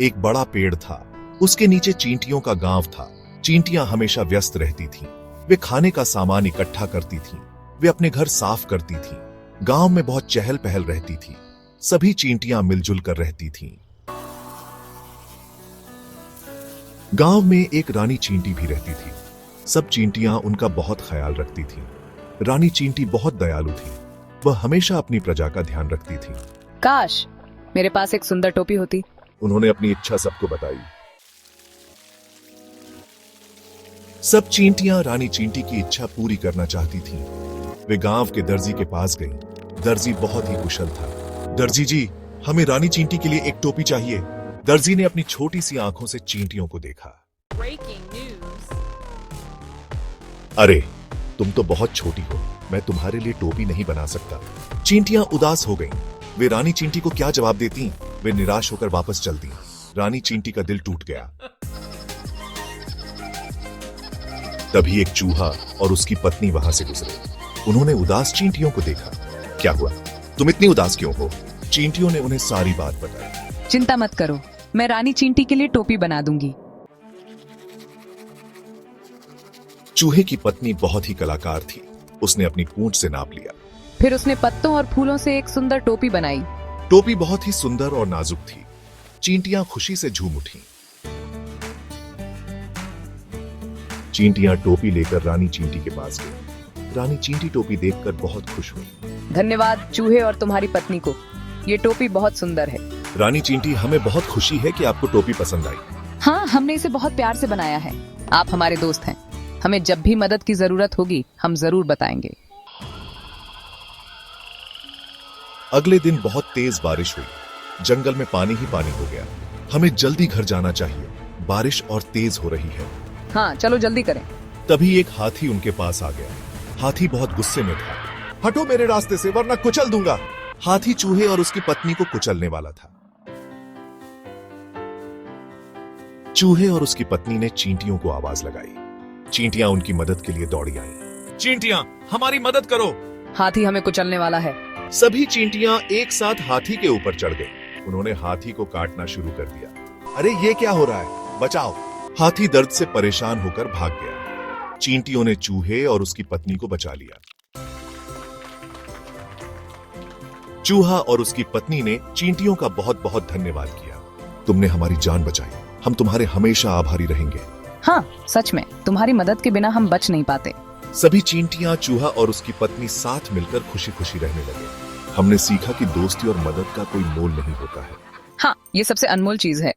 एक बड़ा पेड़ था, उसके नीचे चींटियों का गांव था। चींटियां हमेशा व्यस्त रहती थीं। वे खाने का सामान इकट्ठा करती थीं। वे अपने घर साफ करती थीं। गांव में बहुत चहल पहल रहती थी। सभी चींटियां मिलजुल कर रहती थीं। गांव में एक रानी चींटी भी रहती थी। सब चींटियां उनका बहुत ख्याल रखती थीं। रानी चींटी बहुत दयालु थी। वह हमेशा अपनी प्रजा का ध्यान रखती थी। काश मेरे पास एक सुंदर टोपी होती। उन्होंने अपनी इच्छा सबको बताई। सब चींटियां रानी चींटी की इच्छा पूरी करना चाहती थीं। वे गांव के दर्जी के पास गईं। दर्जी बहुत ही कुशल था। दर्जी जी, हमें रानी चींटी के लिए एक टोपी चाहिए। दर्जी ने अपनी छोटी सी आंखों से चींटियों को देखा। अरे, तुम तो बहुत छोटी हो, मैं तुम्हारे लिए टोपी नहीं बना सकता। चींटियां उदास हो गईं। वे रानी चींटी को क्या जवाब देती? वे निराश होकर वापस चल दी। रानी चींटी का दिल टूट गया। तभी एक चूहा और उसकी पत्नी वहां से गुजरे। उन्होंने उदास चींटियों को देखा। क्या हुआ? तुम इतनी उदास क्यों हो? चींटियों ने उन्हें सारी बात बताई। चिंता मत करो, मैं रानी चींटी के लिए टोपी बना दूंगी। चूहे की पत्नी बहुत ही कलाकार थी। उसने अपनी पूंछ से नाप लिया। फिर उसने पत्तों और फूलों से एक सुंदर टोपी बनाई। टोपी बहुत ही सुंदर और नाजुक थी। चींटियां खुशी से झूम उठीं। चींटियां टोपी लेकर रानी चींटी के पास गई। रानी चींटी टोपी देखकर बहुत खुश हुई। धन्यवाद चूहे और तुम्हारी पत्नी को, ये टोपी बहुत सुंदर है। रानी चींटी, हमें बहुत खुशी है कि आपको टोपी पसंद आई। हाँ, हमने इसे बहुत प्यार से बनाया है। आप हमारे दोस्त हैं। हमें जब भी मदद की जरूरत होगी हम जरूर बताएंगे। अगले दिन बहुत तेज बारिश हुई। जंगल में पानी ही पानी हो गया। हमें जल्दी घर जाना चाहिए, बारिश और तेज हो रही है। हाँ, चलो जल्दी करें। तभी एक हाथी उनके पास आ गया। हाथी बहुत गुस्से में था। हटो मेरे रास्ते से, वरना कुचल दूंगा। हाथी चूहे और उसकी पत्नी को कुचलने वाला था। चूहे और उसकी पत्नी ने चींटियों को आवाज लगाई। चींटियां उनकी मदद के लिए दौड़ी आईं। चींटियां, हमारी मदद करो। हाथी हमें कुचलने वाला है। सभी चींटियां एक साथ हाथी के ऊपर चढ़ गई। उन्होंने हाथी को काटना शुरू कर दिया। अरे, ये क्या हो रहा है? बचाओ! हाथी दर्द से परेशान होकर भाग गया। चींटियों ने चूहे और उसकी पत्नी को बचा लिया। चूहा और उसकी पत्नी ने चींटियों का बहुत बहुत धन्यवाद किया। तुमने हमारी जान बचाई। हम तुम्हारे हमेशा आभारी रहेंगे। हाँ, सच में तुम्हारी मदद के बिना हम बच नहीं पाते। सभी चींटियां, चूहा और उसकी पत्नी साथ मिलकर खुशी खुशी रहने लगे। हमने सीखा कि दोस्ती और मदद का कोई मोल नहीं होता है। हाँ, ये सबसे अनमोल चीज है।